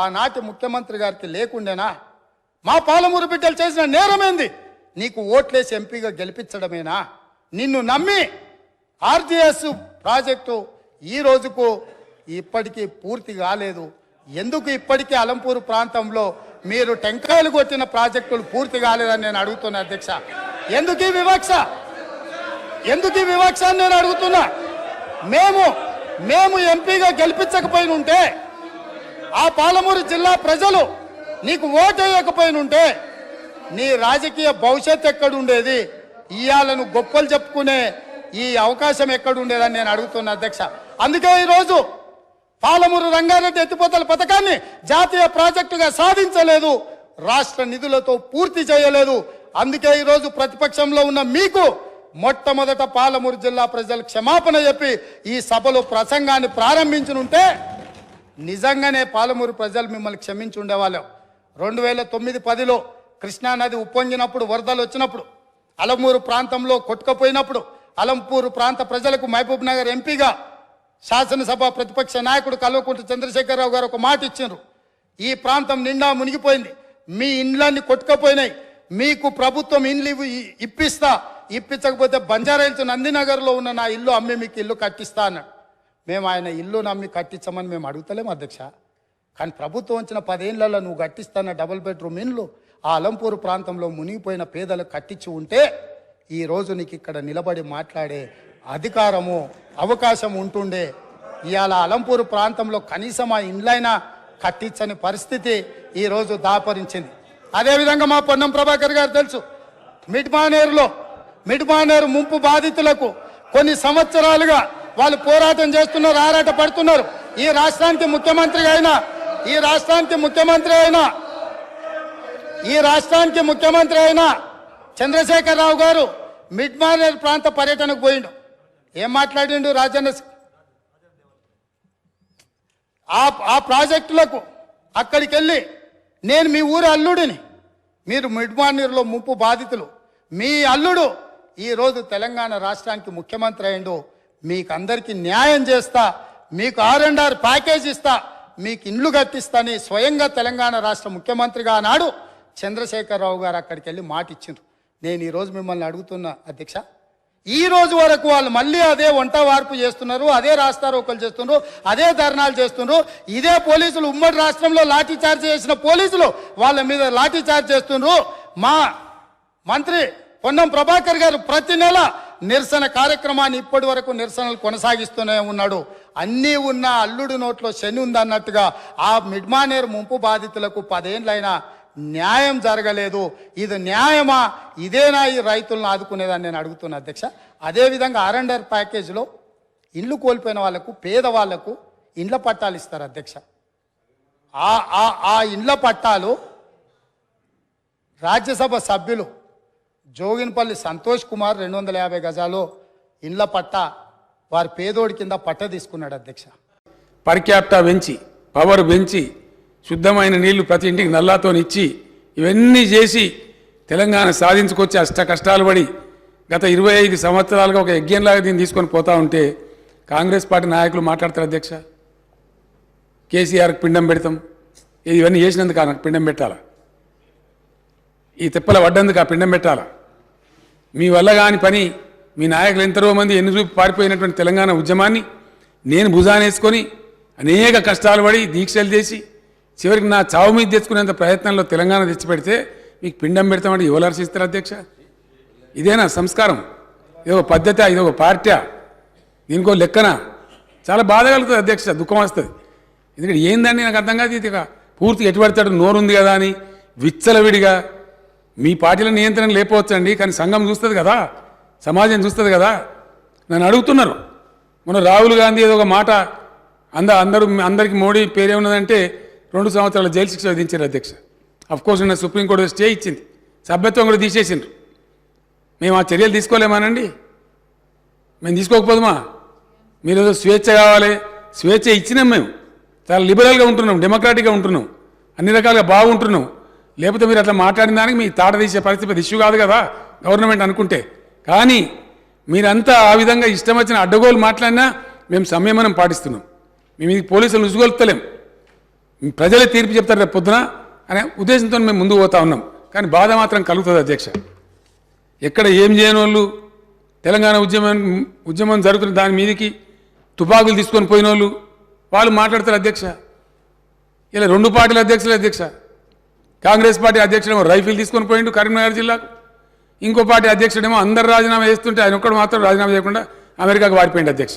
ఆనాటి ముఖ్యమంత్రి గారికి లేకుండేనా? మా పాలమూరు బిడ్డలు చేసిన నేరమేంది? నీకు ఓట్లేసి ఎంపీగా గెలిపించడమేనా? నిన్ను నమ్మి ఆర్జీఎస్ ప్రాజెక్టు ఈ రోజుకు ఇప్పటికీ పూర్తి కాలేదు. ఎందుకు ఇప్పటికీ అలంపూరు ప్రాంతంలో మీరు టెంకాయలు కొట్టిన ప్రాజెక్టులు పూర్తి కాలేదని నేను అడుగుతున్నా అధ్యక్ష. ఎందుకు ఈ వివక్ష? ఎందుకు ఈ వివక్ష అని నేను అడుగుతున్నా. మేము ఎంపీగా గెలిపించకపోయిన ఉంటే, ఆ పాలమూరు జిల్లా ప్రజలు నీకు ఓటు వేయకపోయినుంటే నీ రాజకీయ భవిష్యత్తు ఎక్కడుండేది? ఇయాలను గొప్పలు చెప్పుకునే ఈ అవకాశం ఎక్కడుండేదని నేను అడుగుతున్నా అధ్యక్ష. అందుకే ఈరోజు పాలమూరు రంగారెడ్డి ఎత్తిపోతల పథకాన్ని జాతీయ ప్రాజెక్టుగా సాధించలేదు, రాష్ట్ర నిధులతో పూర్తి చేయలేదు. అందుకే ఈరోజు ప్రతిపక్షంలో ఉన్న మీకు మొట్టమొదట పాలమూరు జిల్లా ప్రజలు క్షమాపణ చెప్పి ఈ సభలో ప్రసంగాన్ని ప్రారంభించనుంటే నిజంగానే పాలమూరు ప్రజలు మిమ్మల్ని క్షమించి ఉండేవాళ్ళు. 2009-10లో కృష్ణానది ఉప్పొంగినప్పుడు, వరదలు వచ్చినప్పుడు, అలంపూరు ప్రాంతంలో కొట్టుకుపోయినప్పుడు అలంపూరు ప్రాంత ప్రజలకు మహబూబ్ నగర్ ఎంపీగా శాసనసభ ప్రతిపక్ష నాయకుడు కల్వకుంట్ల చంద్రశేఖరరావు గారు ఒక మాట ఇచ్చిండ్రు. ఈ ప్రాంతం నిండా మునిగిపోయింది, మీ ఇండ్లన్నీ కొట్టుకుపోయినాయి, మీకు ప్రభుత్వం ఇండ్లు ఇప్పించకపోతే బంజారాహిల్స్ నందినగర్లో ఉన్న నా ఇల్లు అమ్మి మీకు ఇల్లు కట్టిస్తా అన్నాడు. మేము ఆయన ఇల్లు నమ్మి కట్టించమని మేము అడుగుతలేము అధ్యక్ష. కానీ ప్రభుత్వం వచ్చిన 10 ఏళ్లలో నువ్వు కట్టిస్తాన్న డబుల్ బెడ్రూమ్ ఇల్లు ఆ అలంపూరు ప్రాంతంలో మునిగిపోయిన పేదలకు కట్టించి ఉంటే ఈరోజు నీకు ఇక్కడ నిలబడి మాట్లాడే అధికారము, అవకాశం ఉంటుండే. ఇవాళ అలంపూరు ప్రాంతంలో కనీసం ఆ ఇండ్లైనా కట్టించని పరిస్థితి ఈరోజు దాపరించింది. అదేవిధంగా మా పొన్నం ప్రభాకర్ గారు తెలుసు, మిడ్మానేరు ముంపు బాధితులకు కొన్ని సంవత్సరాలుగా వాళ్ళు పోరాటం చేస్తున్నారు, ఆరాట పడుతున్నారు. ఈ రాష్ట్రానికి ముఖ్యమంత్రి అయిన చంద్రశేఖరరావు గారు మిడ్మానేరు ప్రాంత పర్యటనకు పోయిండు. ఏం మాట్లాడిండు? రాజన్న ఆ ప్రాజెక్టులకు అక్కడికి వెళ్ళి, నేను మీ ఊరి అల్లుడిని, మీరు మిడ్మానేరులో ముంపు బాధితులు, మీ అల్లుడు ఈరోజు తెలంగాణ రాష్ట్రానికి ముఖ్యమంత్రి అయిండు, మీకు అందరికీ న్యాయం చేస్తా, మీకు R&R ప్యాకేజ్ ఇస్తా, మీకు ఇండ్లు కట్టిస్తాని స్వయంగా తెలంగాణ రాష్ట్ర ముఖ్యమంత్రిగా ఆనాడు చంద్రశేఖరరావు గారు అక్కడికి వెళ్ళి మాట ఇచ్చిండ్రు. నేను ఈరోజు మిమ్మల్ని అడుగుతున్నా అధ్యక్ష, ఈ రోజు వరకు వాళ్ళు మళ్ళీ అదే వంట వార్పు చేస్తున్నారు, అదే రాస్తారోకలు చేస్తున్నారు, అదే ధర్నాలు చేస్తున్నారు. ఇదే పోలీసులు ఉమ్మడి రాష్ట్రంలో లాఠీ చార్జ్ చేసిన పోలీసులు వాళ్ళ మీద లాఠీ చార్జ్ చేస్తున్నారు. మా మంత్రి పొన్నం ప్రభాకర్ గారు ప్రతి నెల నిరసన కార్యక్రమాన్ని ఇప్పటి వరకు నిరసనలు కొనసాగిస్తూనే ఉన్నాడు. అన్నీ ఉన్న అల్లుడు నోట్లో శని ఉందన్నట్టుగా ఆ మిడ్మానేరు ముంపు బాధితులకు 10 ఏళ్ళైనా న్యాయం జరగలేదు. ఇది న్యాయమా? ఇదేనా ఈ రైతులను ఆదుకునేదని నేను అడుగుతున్నా అధ్యక్ష. అదేవిధంగా R&R ప్యాకేజీలో ఇల్లు కోల్పోయిన వాళ్లకు, పేదవాళ్లకు ఇండ్ల పట్టాలు ఇస్తారు అధ్యక్ష. ఆ ఇండ్ల పట్టాలు రాజ్యసభ సభ్యులు జోగిన్పల్లి సంతోష్ కుమార్ 250 గజాలు ఇండ్ల పట్ట వారి పేదోడి కింద పట్ట తీసుకున్నాడు అధ్యక్ష. పర్ క్యాపిటా పెంచి, పవర్ పెంచి, శుద్ధమైన నీళ్లు ప్రతి ఇంటికి నల్లాతో ఇచ్చి, ఇవన్నీ చేసి తెలంగాణ సాధించుకొచ్చి అష్ట కష్టాలు పడి గత 25 సంవత్సరాలుగా ఒక యజ్ఞంలాగా దీన్ని తీసుకొని పోతా ఉంటే కాంగ్రెస్ పార్టీ నాయకులు మాట్లాడతారు అధ్యక్ష. కేసీఆర్కి పిండం పెడతాం, ఇవన్నీ చేసినందుకు నాకు పిండం పెట్టాలా? ఈ తిప్పల పడ్డందుకు ఆ పిండం పెట్టాలా? మీ వల్ల కాని పని, మీ నాయకులు ఎంతరో మంది ఎన్నుచూపి పారిపోయినటువంటి తెలంగాణ ఉద్యమాన్ని నేను భుజానేసుకొని అనేక కష్టాలు పడి దీక్షలు చేసి చివరికి నా చావు మీద తెచ్చుకునేంత ప్రయత్నంలో తెలంగాణ తెచ్చిపెడితే మీకు పిండం పెడతామంటే ఎవరు హర్షిస్తారు అధ్యక్ష? ఇదేనా సంస్కారం? ఇదొక పద్ధతి? ఇదొక పార్టీ? దీనికో లెక్కన? చాలా బాధ కలుగుతుంది అధ్యక్ష, దుఃఖం వస్తుంది. ఎందుకంటే ఏందండి నాకు అర్థం కాదు. ఇది పూర్తిగా ఎటుపడతాడు నోరుంది కదా అని విచ్చలవిడిగా మీ పార్టీల నియంత్రణ లేకపోవచ్చండి, కానీ సంఘం చూస్తుంది కదా, సమాజం చూస్తుంది కదా. నన్ను అడుగుతున్నారు, మన రాహుల్ గాంధీ ఏదో ఒక మాట అందరికీ మోడీ పేరే ఉన్నదంటే 2 సంవత్సరాల జైలు శిక్ష విధించారు అధ్యక్ష. అఫ్కోర్స్ నిన్న సుప్రీంకోర్టు స్టే ఇచ్చింది, సభ్యత్వం కూడా తీసేసిండ్రు. మేము ఆ చర్యలు తీసుకోలేమానండి? మేము తీసుకోకపోదుమా? మీరు ఏదో స్వేచ్ఛ కావాలి, స్వేచ్ఛ ఇచ్చినాం, మేము చాలా లిబరల్గా ఉంటున్నాం, డెమోక్రాటిక్గా ఉంటున్నాం, అన్ని రకాలుగా బాగుంటున్నాం. లేకపోతే మీరు అట్లా మాట్లాడిన దానికి మీ తాట తీసే పరిస్థితి ఇష్యూ కాదు కదా గవర్నమెంట్ అనుకుంటే. కానీ మీరంతా ఆ విధంగా ఇష్టం వచ్చిన అడ్డగోలు మాట్లాడినా మేము సంయమనం పాటిస్తున్నాం. మేము ఇది పోలీసులు ఉసుగొలుపుతలేం. ప్రజలే తీర్పు చెప్తారు రేపు పొద్దున అనే ఉద్దేశంతో మేము ముందుకు పోతా ఉన్నాం. కానీ బాధ మాత్రం కలుగుతుంది అధ్యక్ష. ఎక్కడ ఏం చేయని వాళ్ళు తెలంగాణ ఉద్యమం జరుగుతున్న దాని మీదకి తుపాకులు తీసుకొని పోయిన వాళ్ళు మాట్లాడతారు అధ్యక్ష. ఇలా రెండు పార్టీల అధ్యక్షులు అధ్యక్ష. కాంగ్రెస్ పార్టీ అధ్యక్షుడేమో రైఫిల్ తీసుకొని పోయిండు కరీంనగర్ జిల్లాకు, ఇంకో పార్టీ అధ్యక్షుడేమో అందరు రాజీనామా చేస్తుంటే ఆయన ఒక్కడు మాత్రం రాజీనామా చేయకుండా అమెరికాకు వాడిపోయింది అధ్యక్ష.